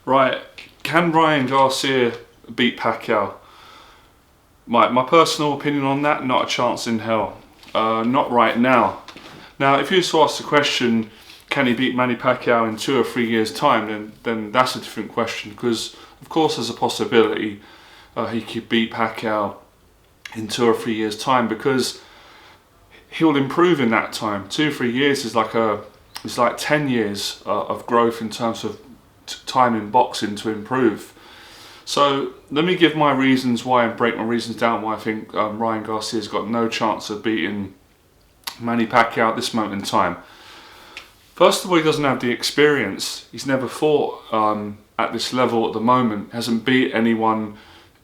Right, can Ryan Garcia beat Pacquiao? My personal opinion on that, not a chance in hell. Not right now. Now, if you used to ask the question, can he beat Manny Pacquiao in 2 or 3 years' time, then that's a different question. Because, of course, there's a possibility he could beat Pacquiao in 2 or 3 years' time, because he'll improve in that time. 2 or 3 years is like 10 years of growth in terms of time in boxing to improve. So let me give my reasons why and break my reasons down why I think Ryan Garcia's got no chance of beating Manny Pacquiao at this moment in time. First of all, he doesn't have the experience. He's never fought at this level at the moment. Hasn't beat anyone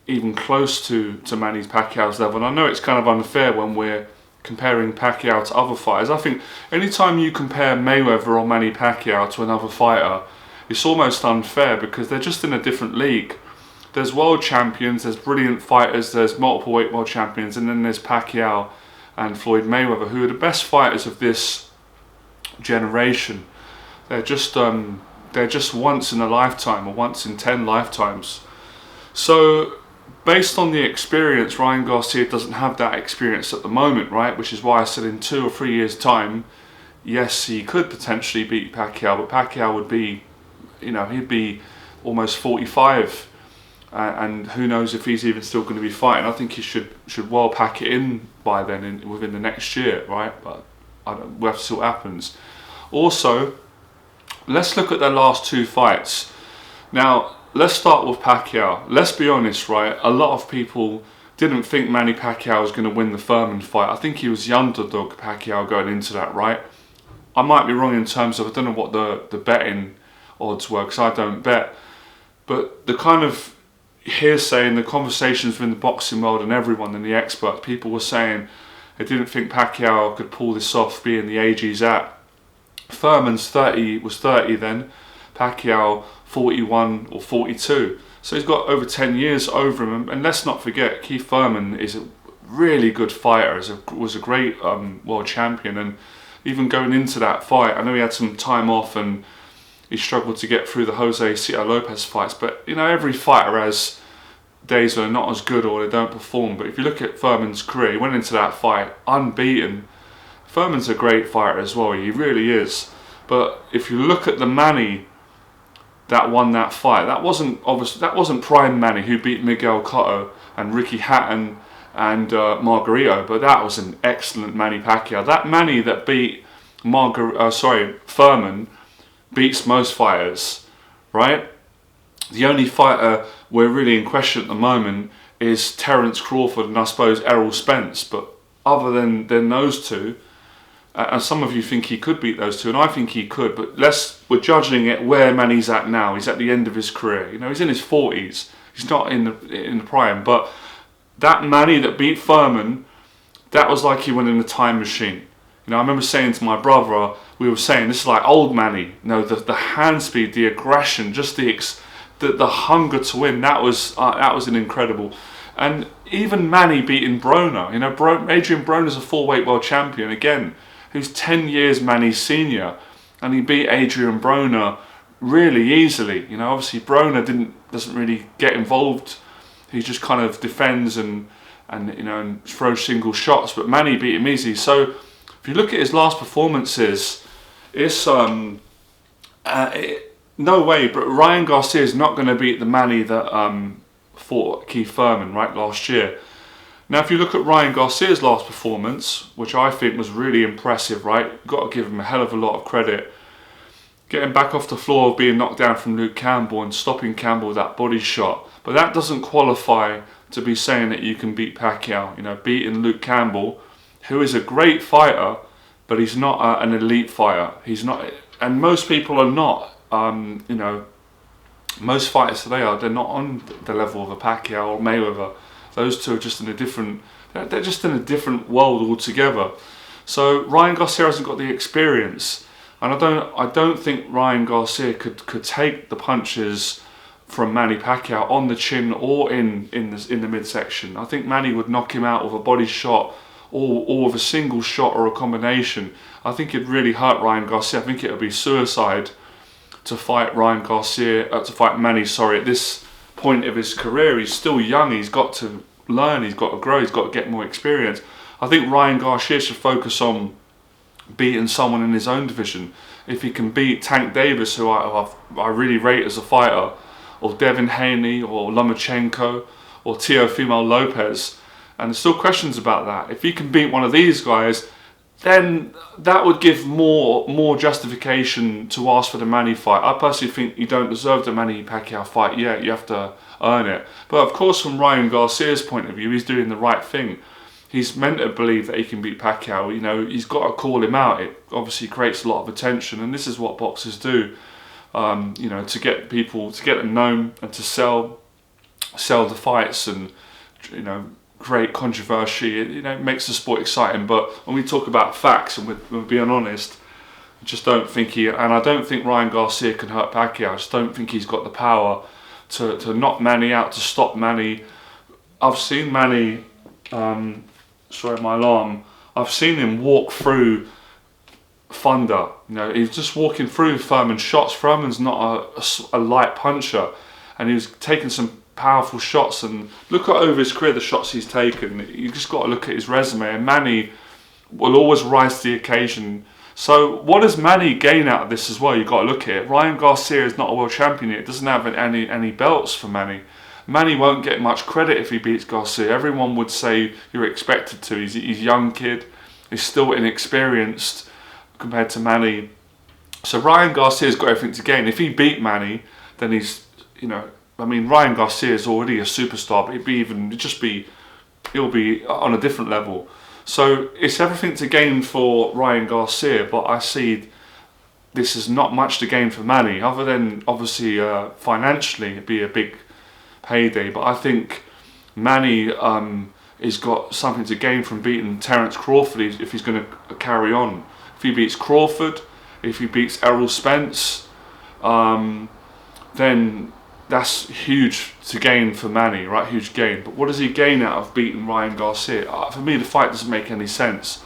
even close to Manny Pacquiao's level. And I know it's kind of unfair when we're comparing Pacquiao to other fighters. I think anytime you compare Mayweather or Manny Pacquiao to another fighter, it's almost unfair, because they're just in a different league. There's world champions, there's brilliant fighters, there's multiple weight world champions, and then there's Pacquiao and Floyd Mayweather, who are the best fighters of this generation. They're just once in a lifetime, or once in 10 lifetimes. So based on the experience, Ryan Garcia doesn't have that experience at the moment, right? Which is why I said in 2 or 3 years' time, yes, he could potentially beat Pacquiao, but Pacquiao would be, he'd be almost 45, and who knows if he's even still going to be fighting. I think he should well pack it in by then, within the next year, right? But we'll have to see what happens. Also, let's look at their last 2 fights. Now, let's start with Pacquiao. Let's be honest, right? A lot of people didn't think Manny Pacquiao was going to win the Furman fight. I think he was the underdog, Pacquiao, going into that, right? I might be wrong in terms of, I don't know what the betting odds were, because I don't bet. But the kind of hearsay and the conversations within the boxing world and everyone and the experts, people were saying they didn't think Pacquiao could pull this off, being the age he's at. Furman's 30 then, Pacquiao 41 or 42. So he's got over 10 years over him. And let's not forget, Keith Thurman is a really good fighter, was a great world champion. And even going into that fight, I know he had some time off and he struggled to get through the Jose Cito Lopez fights. But, every fighter has days where they're not as good or they don't perform. But if you look at Thurman's career, he went into that fight unbeaten. Thurman's a great fighter as well, he really is. But if you look at the Manny that won that fight, that wasn't prime Manny, who beat Miguel Cotto and Ricky Hatton and Margarito, but that was an excellent Manny Pacquiao. That Manny that beat Thurman beats most fighters, right? The only fighter we're really in question at the moment is Terence Crawford and I suppose Errol Spence. But other than those two, and some of you think he could beat those two, and I think he could, but we're judging it where Manny's at now. He's at the end of his career. He's in his 40s. He's not in the prime. But that Manny that beat Thurman, that was like he went in a time machine. I remember saying to my brother, we were saying, this is like old Manny. The hand speed, the aggression, just the hunger to win. That was an incredible. And even Manny beating Broner. Adrian Broner's a 4-weight world champion again, who's 10 years Manny's senior, and he beat Adrian Broner really easily. Obviously Broner doesn't really get involved. He just kind of defends and throws single shots, but Manny beat him easy. So if you look at his last performances, it's no way, but Ryan Garcia is not going to beat the Manny that fought Keith Thurman, right, last year. Now, if you look at Ryan Garcia's last performance, which I think was really impressive, right? You've got to give him a hell of a lot of credit. Getting back off the floor, being knocked down from Luke Campbell and stopping Campbell with that body shot. But that doesn't qualify to be saying that you can beat Pacquiao. Beating Luke Campbell, who is a great fighter, but he's not an elite fighter. He's not, and most people are not. Most fighters today they're not on the level of a Pacquiao or Mayweather. Those two are just in a different, they're just in a different world altogether. So Ryan Garcia hasn't got the experience, and I don't think Ryan Garcia could take the punches from Manny Pacquiao on the chin or in the midsection. I think Manny would knock him out with a body shot or with a single shot or a combination. I think it'd really hurt Ryan Garcia. I think it would be suicide to fight to fight Manny, sorry, at this point of his career. He's still young, he's got to learn, he's got to grow, he's got to get more experience. I think Ryan Garcia should focus on beating someone in his own division. If he can beat Tank Davis, who I really rate as a fighter, or Devin Haney, or Lomachenko, or Teofimo Lopez, and there's still questions about that. If he can beat one of these guys, then that would give more justification to ask for the Manny fight. I personally think you don't deserve the Manny Pacquiao fight yet. You have to earn it. But of course, from Ryan Garcia's point of view, he's doing the right thing. He's meant to believe that he can beat Pacquiao. You know, he's got to call him out. It obviously creates a lot of attention, and this is what boxers do. You know, to get people, to get them known, and to sell the fights, and you know, create controversy. It makes the sport exciting. But when we talk about facts, and we're being honest, I just don't think I don't think Ryan Garcia can hurt Pacquiao. I just don't think he's got the power to knock Manny out, to stop Manny. I've seen Manny. Sorry, my alarm. I've seen him walk through thunder. You know, he's just walking through Thurman's shots. Thurman's not a light puncher, and he was taking some powerful shots. And look at over his career the shots he's taken. You just got to look at his resume, and Manny will always rise to the occasion. So what does Manny gain out of this as well? You've got to look at it. Ryan Garcia is not a world champion yet. Doesn't have any belts for Manny. Manny won't get much credit if he beats Garcia. Everyone would say you're expected to. He's a young kid. He's still inexperienced compared to Manny. So Ryan Garcia's got everything to gain. If he beat Manny, then he's, you know, I mean, Ryan Garcia is already a superstar, but he'll be on a different level. So it's everything to gain for Ryan Garcia, but I see this is not much to gain for Manny, other than obviously financially it'd be a big payday. But I think Manny has got something to gain from beating Terence Crawford if he's going to carry on. If he beats Crawford, if he beats Errol Spence, then that's huge to gain for Manny, right? Huge gain. But what does he gain out of beating Ryan Garcia? For me, the fight doesn't make any sense.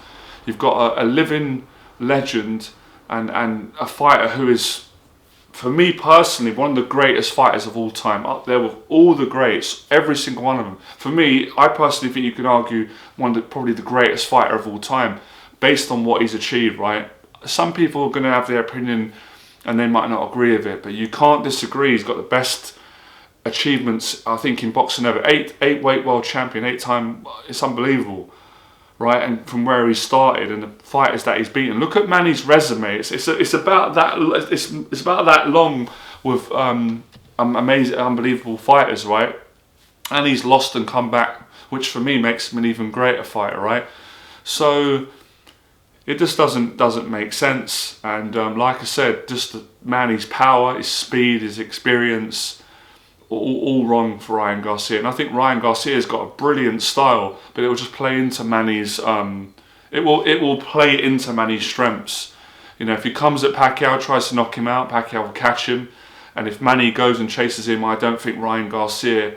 You've got a living legend and a fighter who is, for me personally, one of the greatest fighters of all time, up there with all the greats, every single one of them. For me, I personally think you can argue probably the greatest fighter of all time, based on what he's achieved, right? Some people are going to have their opinion and they might not agree with it, but you can't disagree. He's got the best achievements, I think, in boxing ever. Eight-weight world champion, 8-time, it's unbelievable, right? And from where he started and the fighters that he's beaten. Look at Manny's resume. It's about that. It's about that long with amazing, unbelievable fighters, right? And he's lost and come back, which for me makes him an even greater fighter, right? So it just doesn't make sense. And like I said, just Manny's power, his speed, his experience, all wrong for Ryan Garcia. And I think Ryan Garcia's got a brilliant style, but it will just play into Manny's. It will play into Manny's strengths. You know, if he comes at Pacquiao, tries to knock him out, Pacquiao will catch him. And if Manny goes and chases him, I don't think Ryan Garcia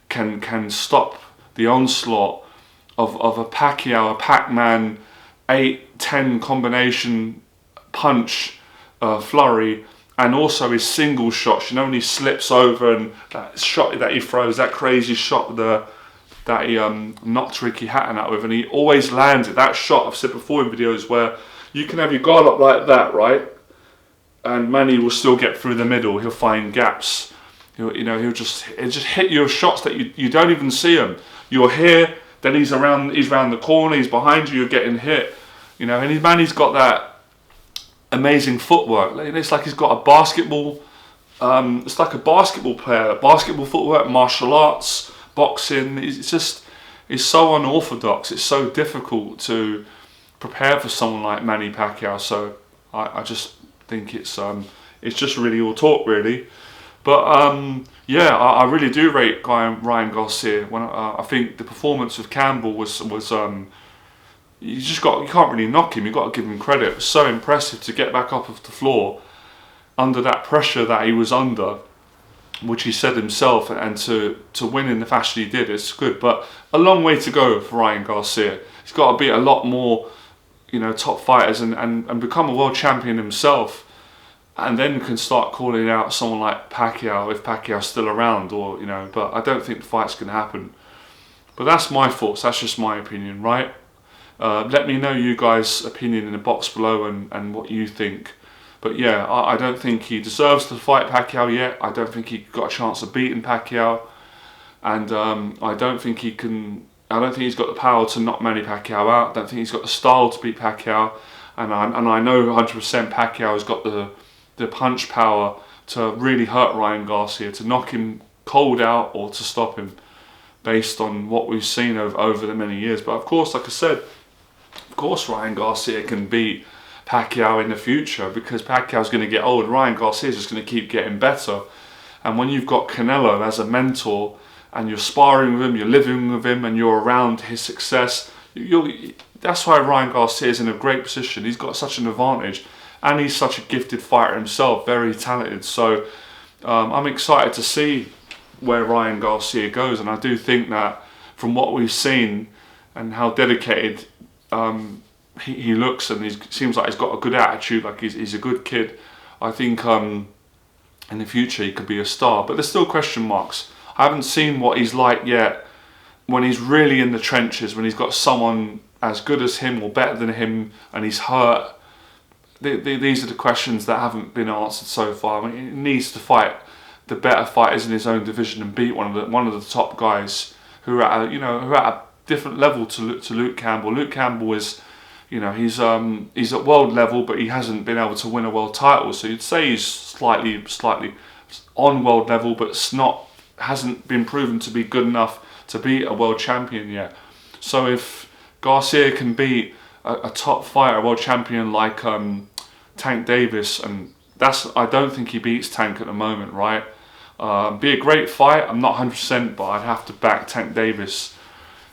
can stop the onslaught of a Pacquiao, a Pac-Man, 8-10 combination punch flurry, and also his single shots. You know, when he slips over and that shot that he throws, that crazy shot that he knocked Ricky Hatton out with, and he always lands it. That shot I've said before in videos where you can have your guard up like that, right? And Manny will still get through the middle. He'll find gaps. He'll just hit your shots that you don't even see him. You're here, then he's around the corner, he's behind you, you're getting hit. You know, and Manny's got that amazing footwork. It's like he's got a basketball. It's like a basketball player. Basketball footwork, martial arts, boxing. It's so unorthodox. It's so difficult to prepare for someone like Manny Pacquiao. So I just think it's just really all talk, really. But yeah, I really do rate Ryan Garcia. I think the performance of Campbell was you can't really knock him. You've got to give him credit. It was so impressive to get back up off the floor under that pressure that he was under, which he said himself, and to win in the fashion he did. It's good, but a long way to go for Ryan Garcia. He's got to beat a lot more, top fighters and become a world champion himself. and then can start calling out someone like Pacquiao if Pacquiao's still around, or you know. But I don't think the fight's going to happen. But that's my thoughts. That's just my opinion, right? Let me know you guys' opinion in the box below and what you think. But yeah, I don't think he deserves to fight Pacquiao yet. I don't think he got a chance of beating Pacquiao, and I don't think he can. I don't think he's got the power to knock Manny Pacquiao out. I don't think he's got the style to beat Pacquiao, and I know 100% Pacquiao has got the punch power to really hurt Ryan Garcia, to knock him cold out or to stop him, based on what we've seen over the many years. But of course, like I said, of course Ryan Garcia can beat Pacquiao in the future, because Pacquiao's going to get old. Ryan Garcia is just going to keep getting better. And when you've got Canelo as a mentor, and you're sparring with him, you're living with him, and you're around his success, that's why Ryan Garcia is in a great position. He's got such an advantage, and he's such a gifted fighter himself, very talented. So I'm excited to see where Ryan Garcia goes, and I do think that from what we've seen and how dedicated he looks, and he seems like he's got a good attitude, like he's a good kid, I think in the future he could be a star. But there's still question marks. I haven't seen what he's like yet when he's really in the trenches, when he's got someone as good as him or better than him and he's hurt. These are the questions that haven't been answered so far. I mean, he needs to fight the better fighters in his own division and beat one of the top guys who are at a different level to Luke Campbell. Luke Campbell is, you know, he's at world level, but he hasn't been able to win a world title. So you'd say he's slightly on world level, but hasn't been proven to be good enough to beat a world champion yet. So if Garcia can beat a top fighter, a world champion like Tank Davis, and I don't think he beats Tank at the moment, right? Be a great fight. I'm not 100%, but I'd have to back Tank Davis.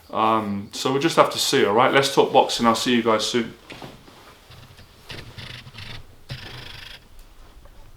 So we'll just have to see. All right, let's talk boxing. I'll see you guys soon.